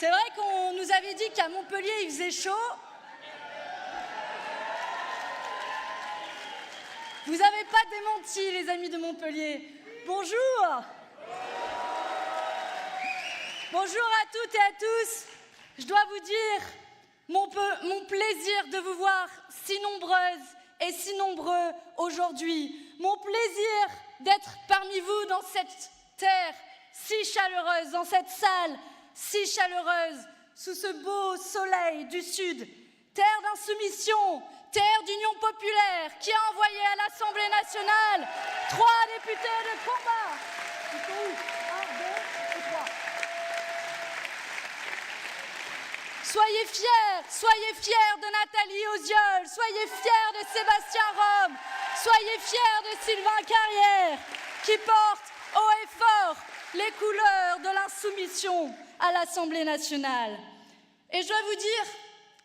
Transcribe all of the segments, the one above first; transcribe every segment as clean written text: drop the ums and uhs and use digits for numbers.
C'est vrai qu'on nous avait dit qu'à Montpellier, il faisait chaud. Vous n'avez pas démenti, les amis de Montpellier. Bonjour. Bonjour à toutes et à tous. Je dois vous dire mon plaisir de vous voir si nombreuses et si nombreux aujourd'hui. Mon plaisir d'être parmi vous dans cette terre si chaleureuse, dans cette salle si chaleureuse, sous ce beau soleil du Sud. Terre d'insoumission, terre d'union populaire qui a envoyé à l'Assemblée nationale 3 députés de combat. Ils sont où? 1, 2 et 3. Soyez fiers de Nathalie Oziol, soyez fiers de Sébastien Rome, soyez fiers de Sylvain Carrière, qui porte haut et fort les couleurs de l'insoumission à l'Assemblée nationale. Et je dois vous dire,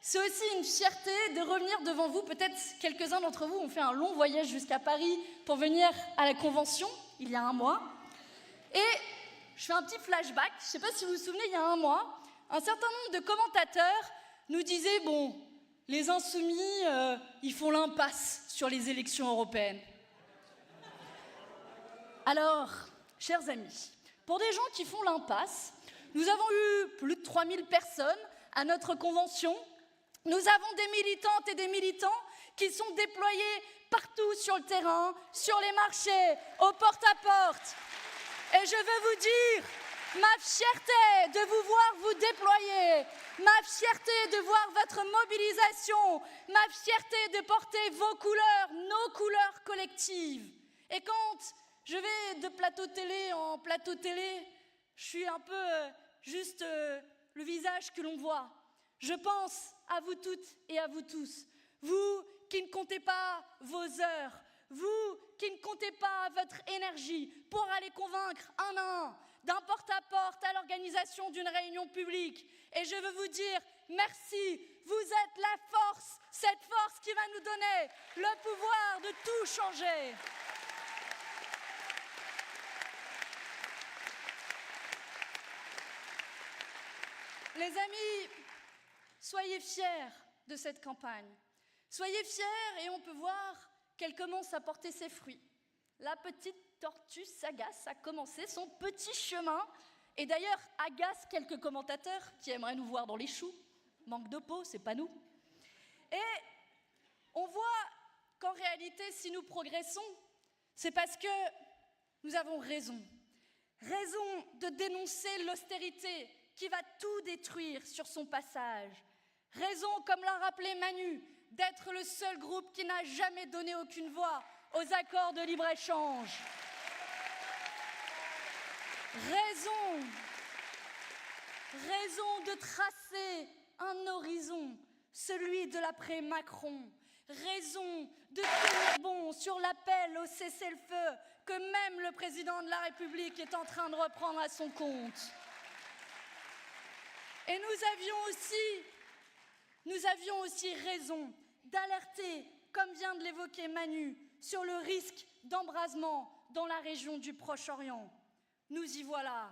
c'est aussi une fierté de revenir devant vous. Peut-être quelques-uns d'entre vous ont fait un long voyage jusqu'à Paris pour venir à la Convention, il y a un mois. Et je fais un petit flashback, je ne sais pas si vous vous souvenez, il y a un mois, un certain nombre de commentateurs nous disaient « Bon, les insoumis, ils font l'impasse sur les élections européennes. » Alors, chers amis, pour des gens qui font l'impasse, nous avons eu plus de 3000 personnes à notre convention. Nous avons des militantes et des militants qui sont déployés partout sur le terrain, sur les marchés, au porte-à-porte. Et je veux vous dire ma fierté de vous voir vous déployer, ma fierté de voir votre mobilisation, ma fierté de porter vos couleurs, nos couleurs collectives. Et quand je vais de plateau télé en plateau télé, je suis un peu juste le visage que l'on voit. Je pense à vous toutes et à vous tous, vous qui ne comptez pas vos heures, vous qui ne comptez pas votre énergie pour aller convaincre un à un, d'un porte-à-porte à l'organisation d'une réunion publique. Et je veux vous dire merci, vous êtes la force, cette force qui va nous donner le pouvoir de tout changer. Les amis, soyez fiers de cette campagne. Soyez fiers et on peut voir qu'elle commence à porter ses fruits. La petite tortue sagace a commencé son petit chemin et d'ailleurs agace quelques commentateurs qui aimeraient nous voir dans les choux. Manque de peau, c'est pas nous. Et on voit qu'en réalité, si nous progressons, c'est parce que nous avons raison. Raison de dénoncer l'austérité qui va tout détruire sur son passage. Raison, comme l'a rappelé Manu, d'être le seul groupe qui n'a jamais donné aucune voix aux accords de libre-échange. Raison de tracer un horizon, celui de l'après-Macron. Raison de tenir bon sur l'appel au cessez-le-feu que même le président de la République est en train de reprendre à son compte. Et nous avions aussi raison d'alerter, comme vient de l'évoquer Manu, sur le risque d'embrasement dans la région du Proche-Orient. Nous y voilà.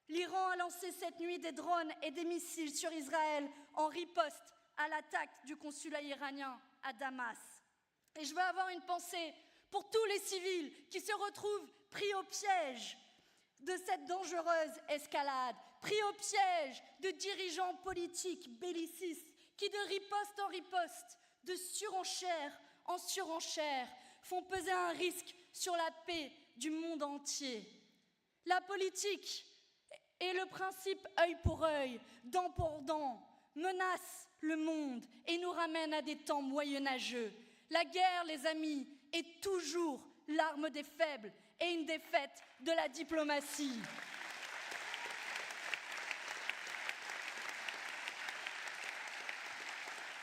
L'Iran a lancé cette nuit des drones et des missiles sur Israël en riposte à l'attaque du consulat iranien à Damas. Et je veux avoir une pensée pour tous les civils qui se retrouvent pris au piège de cette dangereuse escalade, pris au piège de dirigeants politiques bellicistes qui, de riposte en riposte, de surenchère en surenchère, font peser un risque sur la paix du monde entier. La politique et le principe œil pour œil, dent pour dent, menacent le monde et nous ramènent à des temps moyenâgeux. La guerre, les amis, est toujours l'arme des faibles et une défaite de la diplomatie.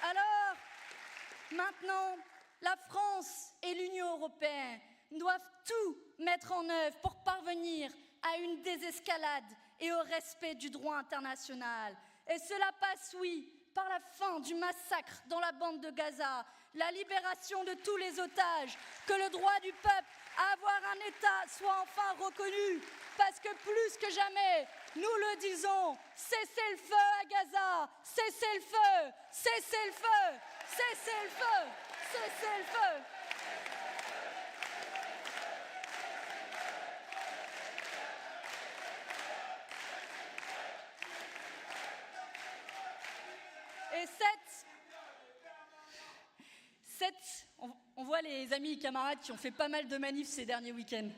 Alors, maintenant, la France et l'Union européenne doivent tout mettre en œuvre pour parvenir à une désescalade et au respect du droit international. Et cela passe, oui, par la fin du massacre dans la bande de Gaza, la libération de tous les otages, que le droit du peuple à avoir un État soit enfin reconnu, parce que plus que jamais, nous le disons, cessez le feu à Gaza, cessez le feu, cessez le feu, cessez le feu, cessez le feu. Et on voit les amis et camarades qui ont fait pas mal de manifs ces derniers week-ends.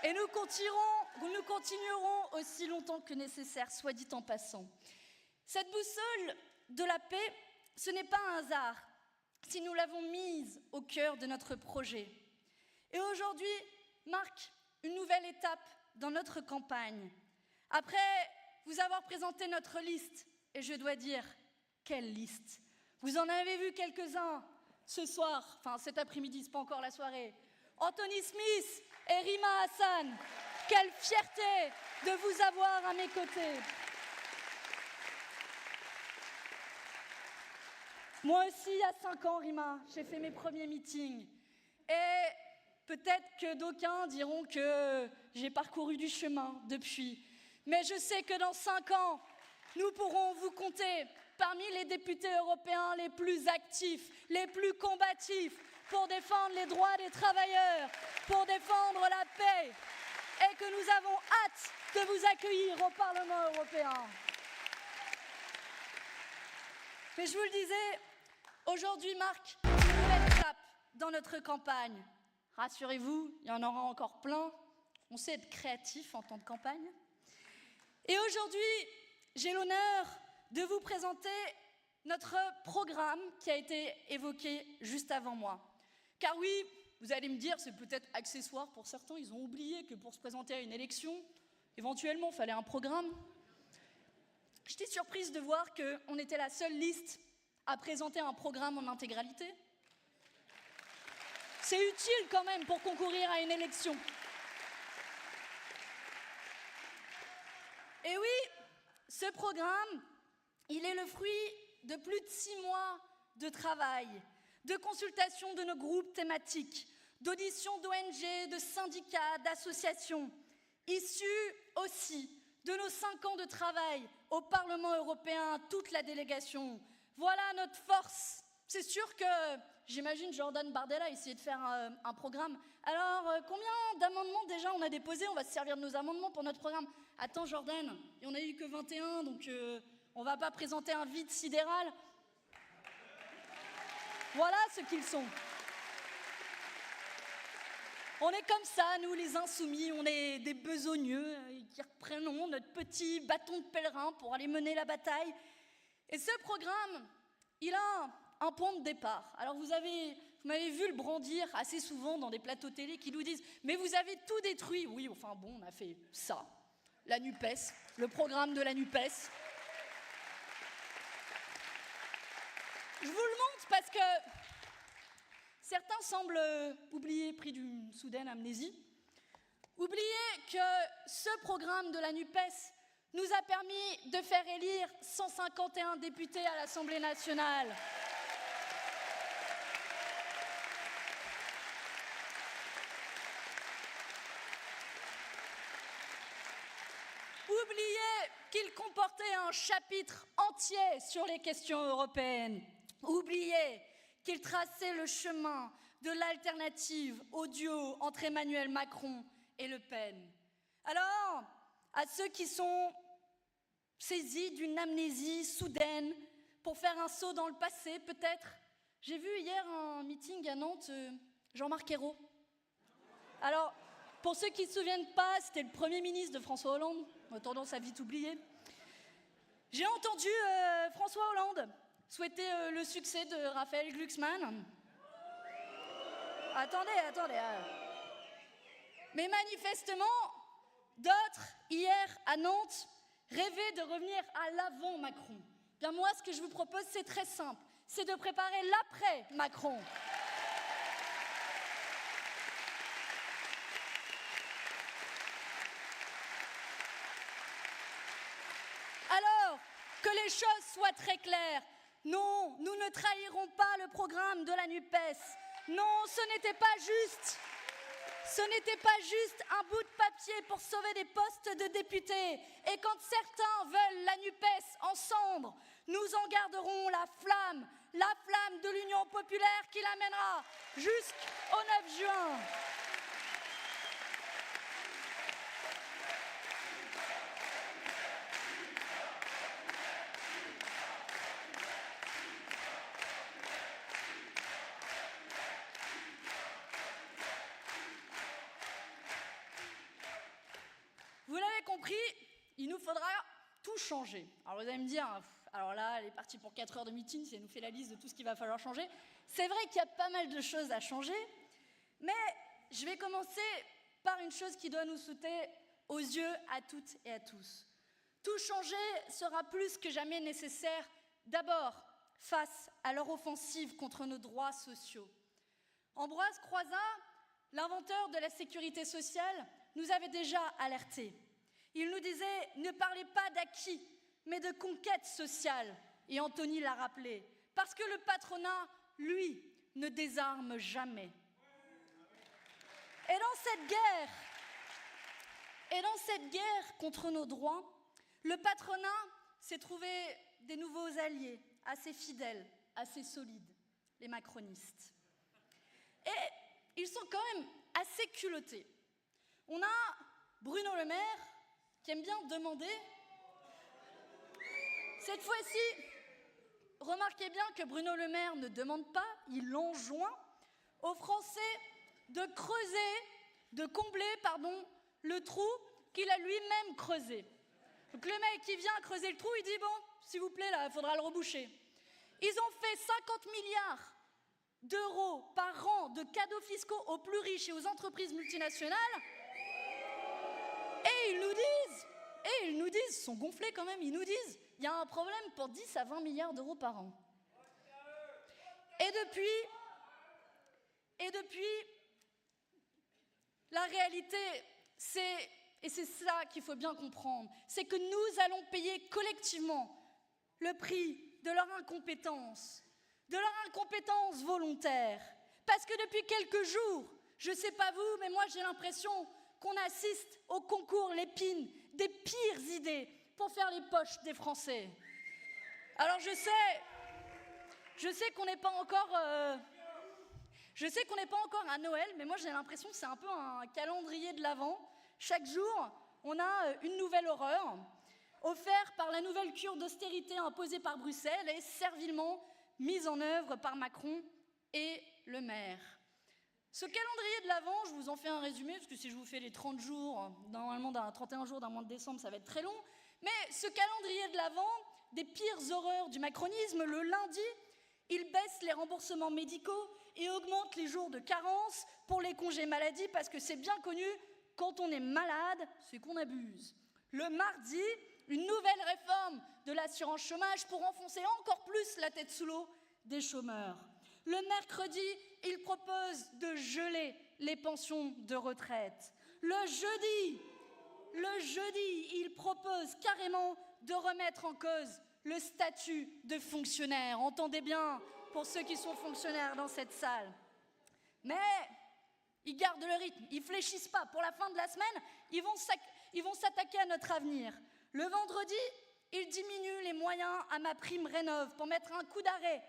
Et nous continuerons aussi longtemps que nécessaire, soit dit en passant. Cette boussole de la paix, ce n'est pas un hasard si nous l'avons mise au cœur de notre projet. Et aujourd'hui marque une nouvelle étape dans notre campagne. Après vous avoir présenté notre liste, et je dois dire, quelle liste! Vous en avez vu quelques-uns ce soir, enfin cet après-midi, c'est pas encore la soirée. Anthony Smith et Rima Hassan, quelle fierté de vous avoir à mes côtés. Moi aussi, il y a 5 ans, Rima, j'ai fait mes premiers meetings. Et peut-être que d'aucuns diront que j'ai parcouru du chemin depuis. Mais je sais que dans 5 ans, nous pourrons vous compter parmi les députés européens les plus actifs, les plus combatifs, pour défendre les droits des travailleurs, pour défendre la paix, et que nous avons hâte de vous accueillir au Parlement européen. Mais je vous le disais, aujourd'hui marque une nouvelle étape dans notre campagne. Rassurez-vous, il y en aura encore plein. On sait être créatif en temps de campagne. Et aujourd'hui, j'ai l'honneur de vous présenter notre programme qui a été évoqué juste avant moi. Car oui, vous allez me dire, c'est peut-être accessoire pour certains, ils ont oublié que pour se présenter à une élection, éventuellement, il fallait un programme. J'étais surprise de voir qu'on était la seule liste à présenter un programme en intégralité. C'est utile quand même pour concourir à une élection. Et oui, ce programme, il est le fruit de plus de 6 mois de travail, de consultation de nos groupes thématiques, d'auditions d'ONG, de syndicats, d'associations, issus aussi de nos 5 ans de travail au Parlement européen, toute la délégation. Voilà notre force. C'est sûr que, j'imagine, Jordan Bardella a essayé de faire un programme. Alors, combien d'amendements déjà on a déposés? On va se servir de nos amendements pour notre programme. Attends, Jordan, il n'y en a eu que 21, donc on ne va pas présenter un vide sidéral. Voilà ce qu'ils sont. On est comme ça, nous les insoumis, on est des besogneux qui reprenons notre petit bâton de pèlerin pour aller mener la bataille. Et ce programme, il a un point de départ. Alors vous m'avez vu le brandir assez souvent dans des plateaux télé qui nous disent « Mais vous avez tout détruit !» Oui, enfin bon, on a fait ça. La NUPES, le programme de la NUPES. Je vous le montre parce que certains semblent oublier, pris d'une soudaine amnésie, oublier que ce programme de la NUPES nous a permis de faire élire 151 députés à l'Assemblée nationale. Oubliez qu'il comportait un chapitre entier sur les questions européennes. Oubliez qu'il traçait le chemin de l'alternative au duo entre Emmanuel Macron et Le Pen. Alors, à ceux qui sont saisis d'une amnésie soudaine pour faire un saut dans le passé, peut-être, j'ai vu hier un meeting à Nantes, Jean-Marc Ayrault. Alors, pour ceux qui ne se souviennent pas, c'était le Premier ministre de François Hollande. On a tendance à vite oublier. J'ai entendu François Hollande souhaiter le succès de Raphaël Glucksmann. Attendez. Mais manifestement, d'autres, hier à Nantes, rêvaient de revenir à l'avant Macron. Bien moi, ce que je vous propose, c'est très simple. C'est de préparer l'après Macron. Alors, que les choses soient très claires. Non, nous ne trahirons pas le programme de la NUPES. Non, ce n'était pas juste. Ce n'était pas juste un bout de papier pour sauver des postes de députés. Et quand certains veulent la NUPES en cendres, nous en garderons la flamme de l'Union populaire qui l'amènera jusqu'au 9 juin. Vous l'avez compris, il nous faudra tout changer. Alors vous allez me dire, alors là, elle est partie pour 4 heures de meeting, si elle nous fait la liste de tout ce qu'il va falloir changer. C'est vrai qu'il y a pas mal de choses à changer, mais je vais commencer par une chose qui doit nous sauter aux yeux à toutes et à tous. Tout changer sera plus que jamais nécessaire, d'abord face à leur offensive contre nos droits sociaux. Ambroise Croizat, l'inventeur de la sécurité sociale, nous avait déjà alertés. Il nous disait « Ne parlez pas d'acquis, mais de conquête sociale ». Et Anthony l'a rappelé, parce que le patronat, lui, ne désarme jamais. Et dans cette guerre contre nos droits, le patronat s'est trouvé des nouveaux alliés, assez fidèles, assez solides, les macronistes. Et ils sont quand même assez culottés. On a Bruno Le Maire qui aime bien demander. Cette fois-ci, remarquez bien que Bruno Le Maire ne demande pas, il enjoint aux Français de combler le trou qu'il a lui-même creusé. Donc le mec qui vient creuser le trou, il dit « Bon, s'il vous plaît, là, il faudra le reboucher ». Ils ont fait 50 milliards d'euros par an de cadeaux fiscaux aux plus riches et aux entreprises multinationales. Et ils nous disent, ils sont gonflés quand même, ils nous disent, il y a un problème pour 10 à 20 milliards d'euros par an. Et depuis, la réalité, et c'est ça qu'il faut bien comprendre, c'est que nous allons payer collectivement le prix de leur incompétence volontaire. Parce que depuis quelques jours, je ne sais pas vous, mais moi j'ai l'impression qu'on assiste au concours Lépine des pires idées pour faire les poches des Français. Alors je sais qu'on n'est pas encore à Noël, mais moi j'ai l'impression que c'est un peu un calendrier de l'Avent. Chaque jour, on a une nouvelle horreur, offerte par la nouvelle cure d'austérité imposée par Bruxelles et servilement mise en œuvre par Macron et Le Maire. Ce calendrier de l'Avent, je vous en fais un résumé, parce que si je vous fais les 30 jours, normalement 31 jours d'un mois de décembre, ça va être très long, mais ce calendrier de l'Avent, des pires horreurs du macronisme, le lundi, il baisse les remboursements médicaux et augmente les jours de carence pour les congés maladie, parce que c'est bien connu, quand on est malade, c'est qu'on abuse. Le mardi, une nouvelle réforme de l'assurance chômage pour enfoncer encore plus la tête sous l'eau des chômeurs. Le mercredi, il propose de geler les pensions de retraite. Le jeudi, il propose carrément de remettre en cause le statut de fonctionnaire. Entendez bien, pour ceux qui sont fonctionnaires dans cette salle. Mais ils gardent le rythme, ils ne fléchissent pas. Pour la fin de la semaine, ils vont s'attaquer à notre avenir. Le vendredi, ils diminuent les moyens à MaPrimeRénov' pour mettre un coup d'arrêt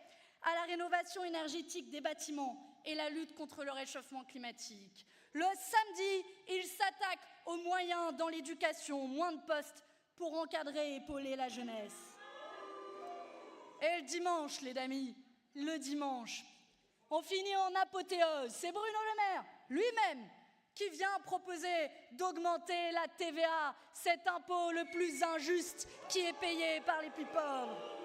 à la rénovation énergétique des bâtiments et la lutte contre le réchauffement climatique. Le samedi, ils s'attaquent aux moyens dans l'éducation, moins de postes pour encadrer et épauler la jeunesse. Et le dimanche, les amis, le dimanche, on finit en apothéose. C'est Bruno Le Maire, lui-même, qui vient proposer d'augmenter la TVA, cet impôt le plus injuste qui est payé par les plus pauvres.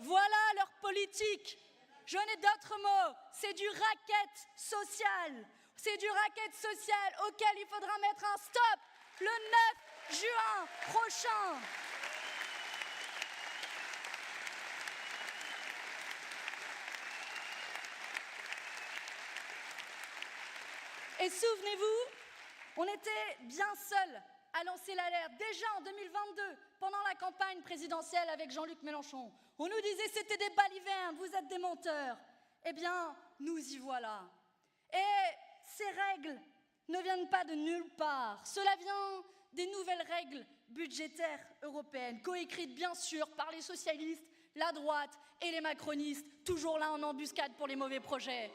Voilà leur politique. Je n'ai d'autres mots. C'est du racket social. C'est du racket social auquel il faudra mettre un stop le 9 juin prochain. Et souvenez-vous, on était bien seuls à lancer l'alerte. Déjà en 2022, pendant la campagne présidentielle avec Jean-Luc Mélenchon, on nous disait c'était des balivernes, vous êtes des menteurs. Eh bien, nous y voilà. Et ces règles ne viennent pas de nulle part. Cela vient des nouvelles règles budgétaires européennes, coécrites bien sûr par les socialistes, la droite et les macronistes, toujours là en embuscade pour les mauvais projets.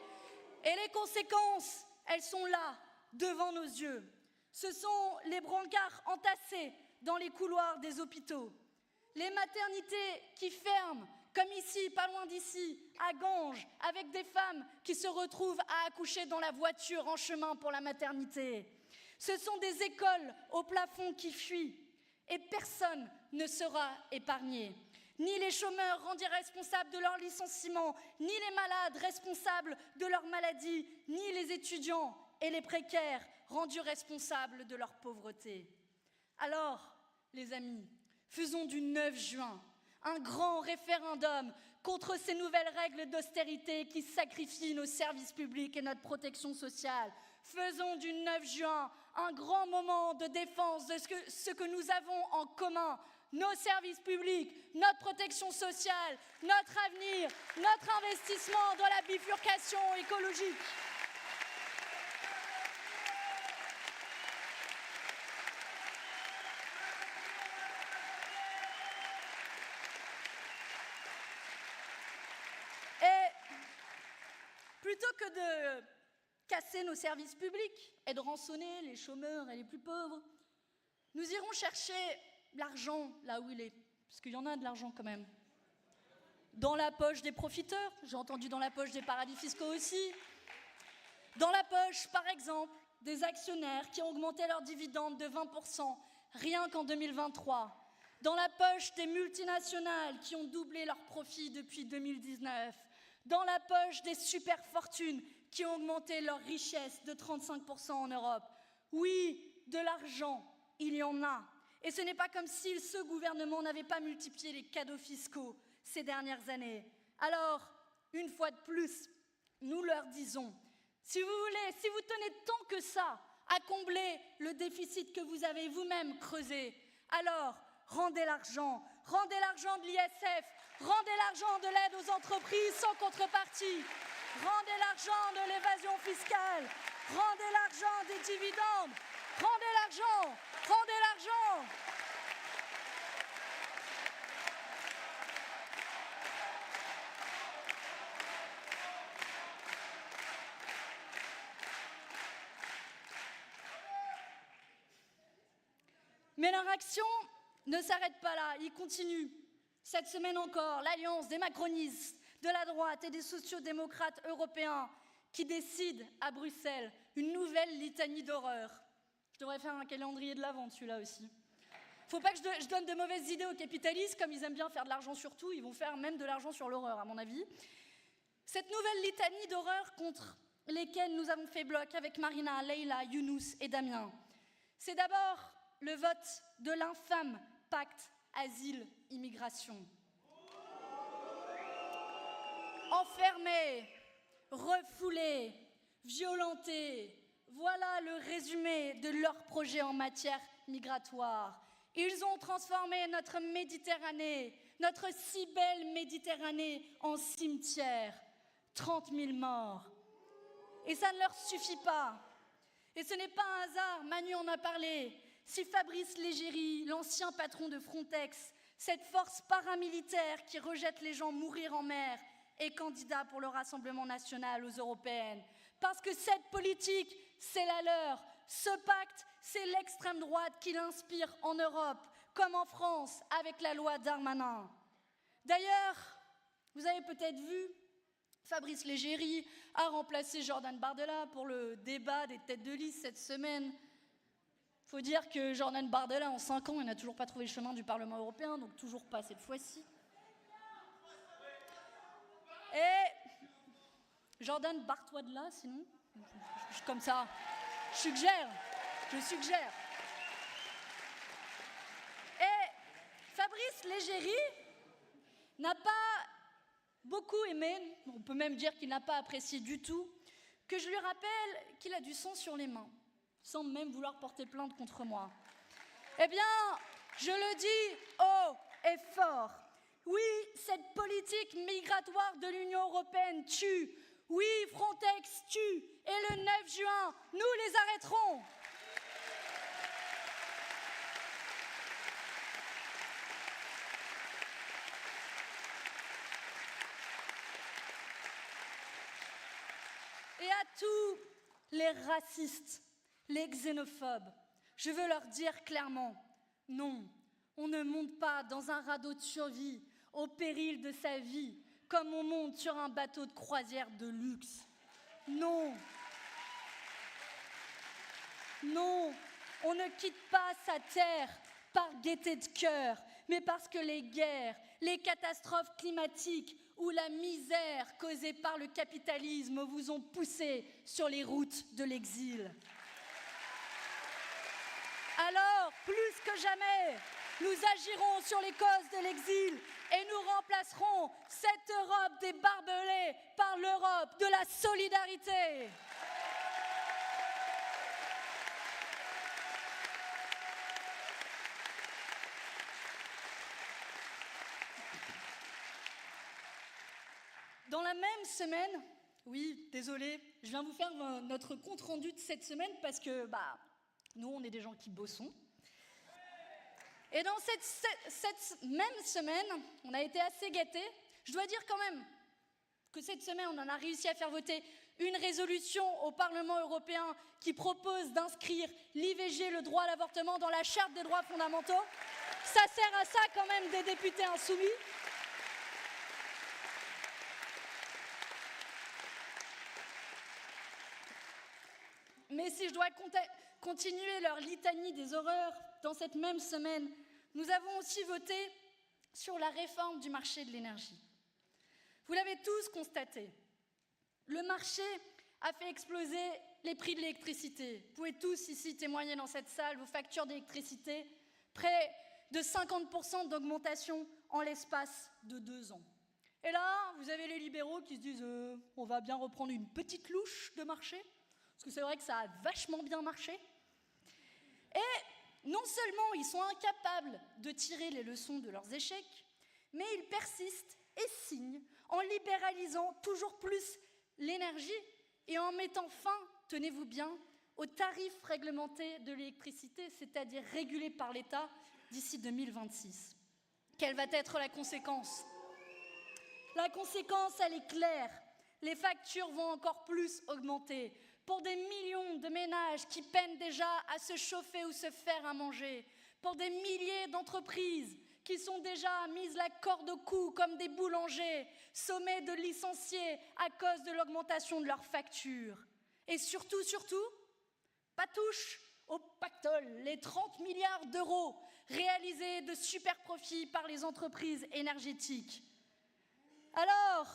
Et les conséquences, elles sont là, devant nos yeux. Ce sont les brancards entassés dans les couloirs des hôpitaux, les maternités qui ferment, comme ici, pas loin d'ici, à Ganges, avec des femmes qui se retrouvent à accoucher dans la voiture en chemin pour la maternité. Ce sont des écoles au plafond qui fuient, et personne ne sera épargné. Ni les chômeurs rendus responsables de leur licenciement, ni les malades responsables de leur maladie, ni les étudiants et les précaires rendus responsables de leur pauvreté. Alors, les amis, faisons du 9 juin un grand référendum contre ces nouvelles règles d'austérité qui sacrifient nos services publics et notre protection sociale. Faisons du 9 juin un grand moment de défense de ce que nous avons en commun, nos services publics, notre protection sociale, notre avenir, notre investissement dans la bifurcation écologique. Plutôt que de casser nos services publics et de rançonner les chômeurs et les plus pauvres, nous irons chercher l'argent là où il est, parce qu'il y en a de l'argent quand même. Dans la poche des profiteurs, j'ai entendu dans la poche des paradis fiscaux aussi. Dans la poche, par exemple, des actionnaires qui ont augmenté leurs dividendes de 20% rien qu'en 2023. Dans la poche des multinationales qui ont doublé leurs profits depuis 2019. Dans la poche des superfortunes qui ont augmenté leur richesse de 35% en Europe. Oui, de l'argent, il y en a. Et ce n'est pas comme si ce gouvernement n'avait pas multiplié les cadeaux fiscaux ces dernières années. Alors, une fois de plus, nous leur disons, si vous tenez tant que ça à combler le déficit que vous avez vous-même creusé, alors rendez l'argent de l'ISF, rendez l'argent de l'aide aux entreprises sans contrepartie, rendez l'argent de l'évasion fiscale, rendez l'argent des dividendes, rendez l'argent. Mais leur action ne s'arrête pas là, ils continuent. Cette semaine encore, l'alliance des macronistes, de la droite et des sociodémocrates européens qui décident à Bruxelles une nouvelle litanie d'horreur. Je devrais faire un calendrier de l'Avent, celui-là aussi. Faut pas que je donne de mauvaises idées aux capitalistes, comme ils aiment bien faire de l'argent sur tout, ils vont faire même de l'argent sur l'horreur, à mon avis. Cette nouvelle litanie d'horreur contre lesquelles nous avons fait bloc avec Marina, Leïla, Younous et Damien. C'est d'abord le vote de l'infâme pacte asile-immigration. Enfermés, refoulés, violentés, voilà le résumé de leur projet en matière migratoire. Ils ont transformé notre Méditerranée, notre si belle Méditerranée, en cimetière. 30 000 morts. Et ça ne leur suffit pas. Et ce n'est pas un hasard, Manu en a parlé. Si Fabrice Légéry, l'ancien patron de Frontex, cette force paramilitaire qui rejette les gens mourir en mer, est candidat pour le Rassemblement national aux européennes. Parce que cette politique, c'est la leur. Ce pacte, c'est l'extrême droite qui l'inspire en Europe, comme en France, avec la loi Darmanin. D'ailleurs, vous avez peut-être vu, Fabrice Légéry a remplacé Jordan Bardella pour le débat des têtes de liste cette semaine. Il faut dire que Jordan Bardella, en 5 ans, il n'a toujours pas trouvé le chemin du Parlement européen, donc toujours pas cette fois-ci. Et Jordan, barre-toi de là, sinon. Comme ça, je suggère. Et Fabrice Légéry n'a pas beaucoup aimé, on peut même dire qu'il n'a pas apprécié du tout, que je lui rappelle qu'il a du sang sur les mains, sans même vouloir porter plainte contre moi. Eh bien, je le dis haut et fort. Oui, cette politique migratoire de l'Union européenne tue. Oui, Frontex tue et le 9 juin, nous les arrêterons. Et à tous les racistes, les xénophobes, je veux leur dire clairement, non, on ne monte pas dans un radeau de survie au péril de sa vie, comme on monte sur un bateau de croisière de luxe. Non. Non, on ne quitte pas sa terre par gaieté de cœur, mais parce que les guerres, les catastrophes climatiques ou la misère causée par le capitalisme vous ont poussé sur les routes de l'exil. Alors, plus que jamais, nous agirons sur les causes de l'exil et nous remplacerons cette Europe des barbelés par l'Europe de la solidarité. Dans la même semaine, oui, désolé, je viens vous faire notre compte-rendu de cette semaine parce que, nous, on est des gens qui bossons. Et dans cette même semaine, on a été assez gâtés. Je dois dire quand même que cette semaine, on en a réussi à faire voter une résolution au Parlement européen qui propose d'inscrire l'IVG, le droit à l'avortement, dans la Charte des droits fondamentaux. Ça sert à ça quand même des députés insoumis. Mais si je dois continuer leur litanie des horreurs, dans cette même semaine, nous avons aussi voté sur la réforme du marché de l'énergie. Vous l'avez tous constaté, le marché a fait exploser les prix de l'électricité. Vous pouvez tous ici témoigner dans cette salle, vos factures d'électricité, près de 50% d'augmentation en l'espace de 2 ans. Et là, vous avez les libéraux qui se disent on va bien reprendre une petite louche de marché. Parce que c'est vrai que ça a vachement bien marché. Et non seulement ils sont incapables de tirer les leçons de leurs échecs, mais ils persistent et signent en libéralisant toujours plus l'énergie et en mettant fin, tenez-vous bien, aux tarifs réglementés de l'électricité, c'est-à-dire régulés par l'État d'ici 2026. Quelle va être la conséquence ? La conséquence, elle est claire. Les factures vont encore plus augmenter. Pour des millions de ménages qui peinent déjà à se chauffer ou se faire à manger, pour des milliers d'entreprises qui sont déjà mises la corde au cou comme des boulangers, sommés de licencier à cause de l'augmentation de leurs factures. Et surtout, pas touche au pactole, les 30 milliards d'euros réalisés de super profits par les entreprises énergétiques. Alors,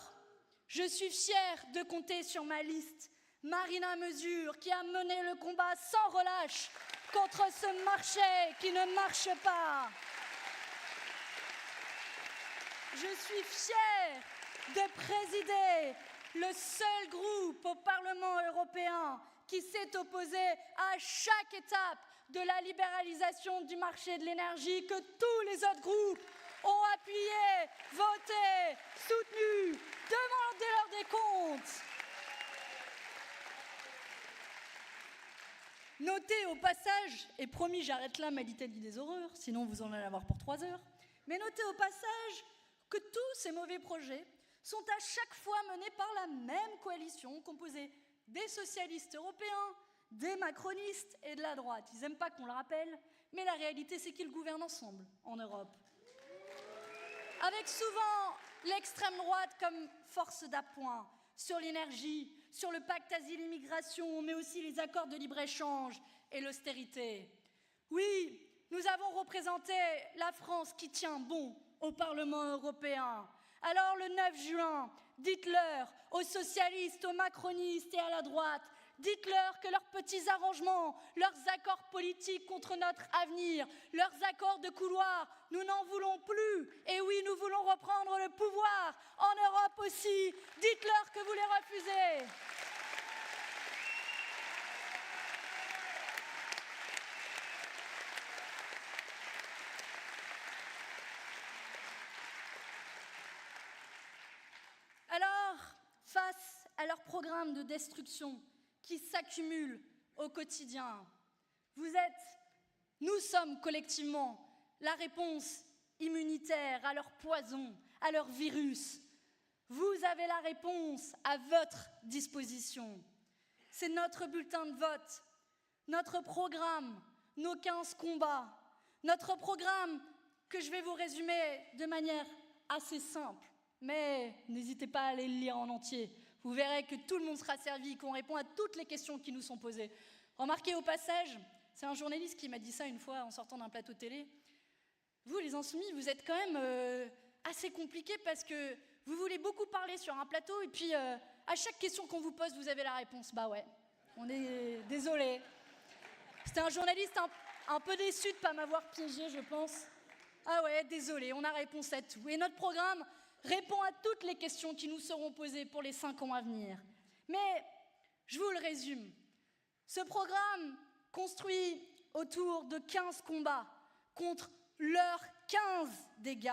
je suis fière de compter sur ma liste Marina Mesure, qui a mené le combat sans relâche contre ce marché qui ne marche pas. Je suis fière de présider le seul groupe au Parlement européen qui s'est opposé à chaque étape de la libéralisation du marché de l'énergie que tous les autres groupes ont appuyé, voté, soutenu. Demandez-leur des comptes. Notez au passage, et promis j'arrête là ma litanie des horreurs, sinon vous en allez avoir pour 3 heures, mais notez au passage que tous ces mauvais projets sont à chaque fois menés par la même coalition composée des socialistes européens, des macronistes et de la droite. Ils n'aiment pas qu'on le rappelle, mais la réalité c'est qu'ils gouvernent ensemble en Europe. Avec souvent l'extrême droite comme force d'appoint sur l'énergie, sur le pacte asile-immigration, mais aussi les accords de libre-échange et l'austérité. Oui, nous avons représenté la France qui tient bon au Parlement européen. Alors le 9 juin, dites-leur aux socialistes, aux macronistes et à la droite, dites-leur que leurs petits arrangements, leurs accords politiques contre notre avenir, leurs accords de couloir, nous n'en voulons plus. Et oui, nous voulons reprendre le pouvoir en Europe aussi. Dites-leur que vous les refusez. Alors, face à leurs programmes de destruction qui s'accumulent au quotidien. Nous sommes collectivement la réponse immunitaire à leur poison, à leur virus. Vous avez la réponse à votre disposition. C'est notre bulletin de vote, notre programme, nos 15 combats, notre programme que je vais vous résumer de manière assez simple. Mais n'hésitez pas à aller le lire en entier. Vous verrez que tout le monde sera servi, qu'on répond à toutes les questions qui nous sont posées. Remarquez au passage, c'est un journaliste qui m'a dit ça une fois en sortant d'un plateau télé. Vous, les Insoumis, vous êtes quand même assez compliqués parce que vous voulez beaucoup parler sur un plateau et puis à chaque question qu'on vous pose, vous avez la réponse. Bah ouais, on est désolé. C'était un journaliste un peu déçu de ne pas m'avoir piégé, je pense. Ah ouais, désolé, on a réponse à tout. Et notre programme répond à toutes les questions qui nous seront posées pour les 5 ans à venir. Mais je vous le résume. Ce programme construit autour de 15 combats contre leurs 15 dégâts.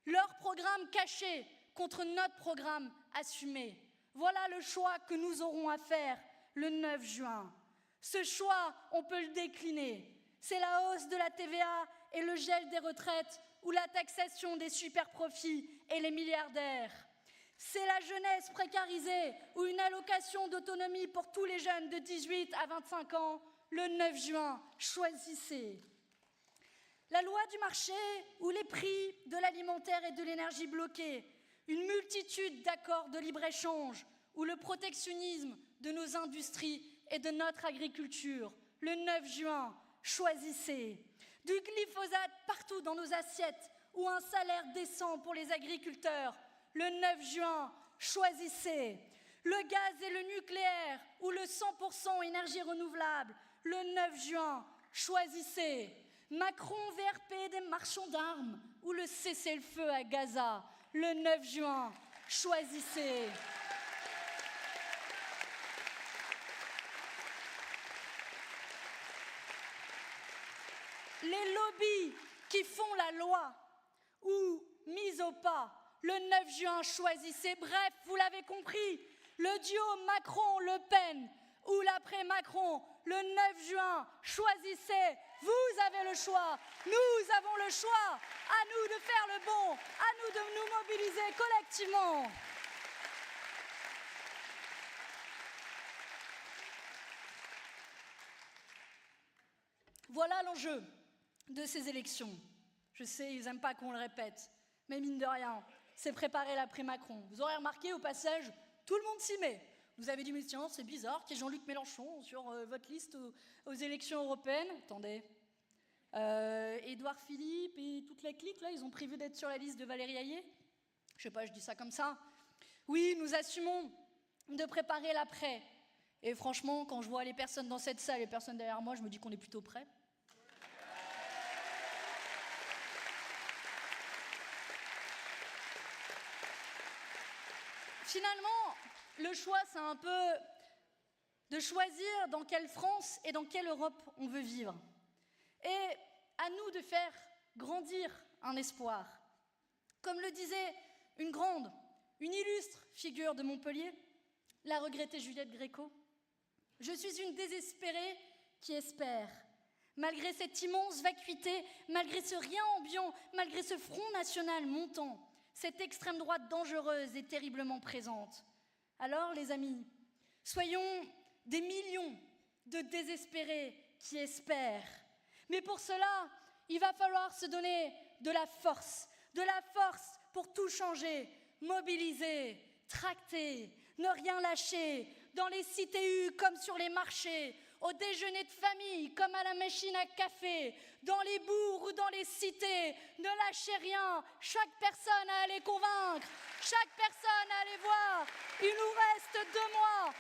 Leur programme caché contre notre programme assumé. Voilà le choix que nous aurons à faire le 9 juin. Ce choix, on peut le décliner. C'est la hausse de la TVA et le gel des retraites ou la taxation des superprofits et les milliardaires. C'est la jeunesse précarisée ou une allocation d'autonomie pour tous les jeunes de 18 à 25 ans. Le 9 juin, choisissez. La loi du marché ou les prix de l'alimentaire et de l'énergie bloqués, une multitude d'accords de libre-échange ou le protectionnisme de nos industries et de notre agriculture. Le 9 juin, choisissez. Du glyphosate partout dans nos assiettes ou un salaire décent pour les agriculteurs. Le 9 juin, choisissez. Le gaz et le nucléaire ou le 100% énergie renouvelable. Le 9 juin, choisissez. Macron, VRP des marchands d'armes ou le cessez-le-feu à Gaza. Le 9 juin, choisissez. Les lobbies qui font la loi ou mis au pas, le 9 juin, choisissez. Bref, vous l'avez compris, le duo Macron-Le Pen ou l'après-Macron, le 9 juin, choisissez. Vous avez le choix, nous avons le choix. À nous de faire le bon, à nous de nous mobiliser collectivement. Voilà l'enjeu de ces élections. Je sais, ils n'aiment pas qu'on le répète, mais mine de rien, c'est préparer l'après-Macron. Vous aurez remarqué au passage, tout le monde s'y met. Vous avez dit, mais tiens, c'est bizarre qu'il y ait Jean-Luc Mélenchon sur votre liste aux élections européennes. Attendez. Édouard Philippe et toute la clique, là, ils ont prévu d'être sur la liste de Valérie Hayé. Je sais pas, je dis ça comme ça. Oui, nous assumons de préparer l'après. Et franchement, quand je vois les personnes dans cette salle et les personnes derrière moi, je me dis qu'on est plutôt prêts. Finalement, le choix, c'est un peu de choisir dans quelle France et dans quelle Europe on veut vivre. Et à nous de faire grandir un espoir. Comme le disait une grande, une illustre figure de Montpellier, la regrettée Juliette Gréco, « Je suis une désespérée qui espère. Malgré cette immense vacuité, malgré ce rien ambiant, malgré ce front national montant, cette extrême droite dangereuse et terriblement présente. Alors, les amis, soyons des millions de désespérés qui espèrent. Mais pour cela, il va falloir se donner de la force pour tout changer, mobiliser, tracter, ne rien lâcher, dans les cités U comme sur les marchés, au déjeuner de famille comme à la machine à café, dans les bourgs ou dans les cités, ne lâchez rien, chaque personne à aller convaincre, chaque personne à aller voir. Il nous reste 2 mois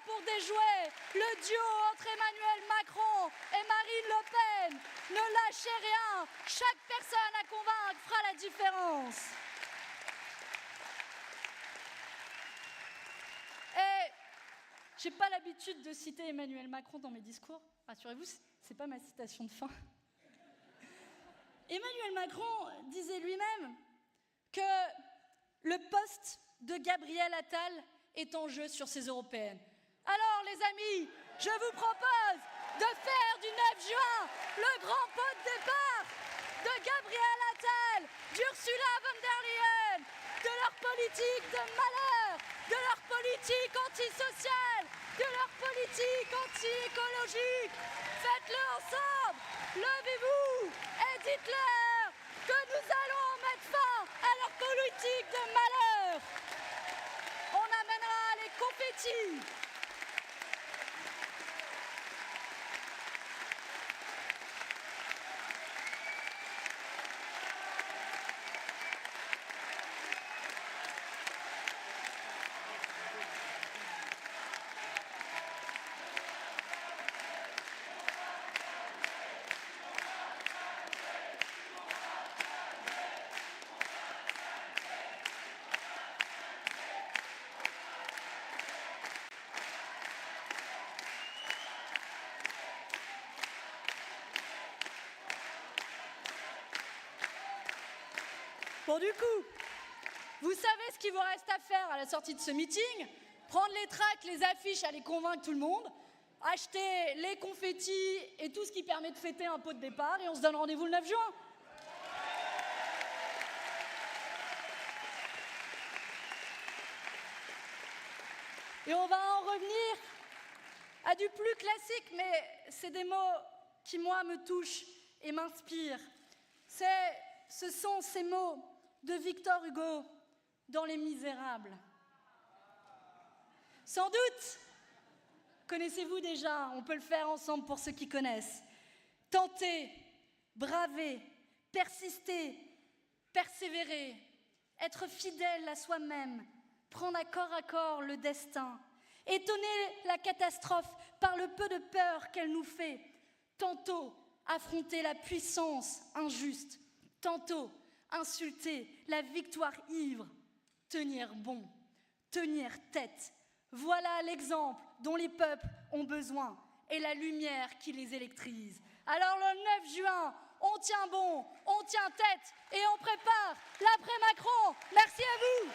pour déjouer le duo entre Emmanuel Macron et Marine Le Pen. Ne lâchez rien, chaque personne à convaincre fera la différence. Et j'ai pas l'habitude de citer Emmanuel Macron dans mes discours. Rassurez-vous, c'est pas ma citation de fin. Emmanuel Macron disait lui-même que le poste de Gabriel Attal est en jeu sur ces européennes. Alors les amis, je vous propose de faire du 9 juin le grand pot de départ de Gabriel Attal, d'Ursula von der Leyen, de leur politique de malheur, de leur politique antisociale, de leur politique anti-écologique. Faites-le ensemble, levez-vous et dites-leur que nous allons mettre fin à leur politique de malheur. On amènera les confettis. Bon, du coup, vous savez ce qu'il vous reste à faire à la sortie de ce meeting? Prendre les tracts, les affiches, aller convaincre tout le monde, acheter les confettis et tout ce qui permet de fêter un pot de départ, et on se donne rendez-vous le 9 juin. Et on va en revenir à du plus classique, mais c'est des mots qui, moi, me touchent et m'inspirent. Ce sont ces mots de Victor Hugo dans Les Misérables. Sans doute, connaissez-vous déjà, on peut le faire ensemble pour ceux qui connaissent. Tenter, braver, persister, persévérer, être fidèle à soi-même, prendre à corps le destin, étonner la catastrophe par le peu de peur qu'elle nous fait, tantôt affronter la puissance injuste, tantôt insulter la victoire ivre, tenir bon, tenir tête. Voilà l'exemple dont les peuples ont besoin et la lumière qui les électrise. Alors le 9 juin, on tient bon, on tient tête et on prépare l'après-Macron. Merci à vous.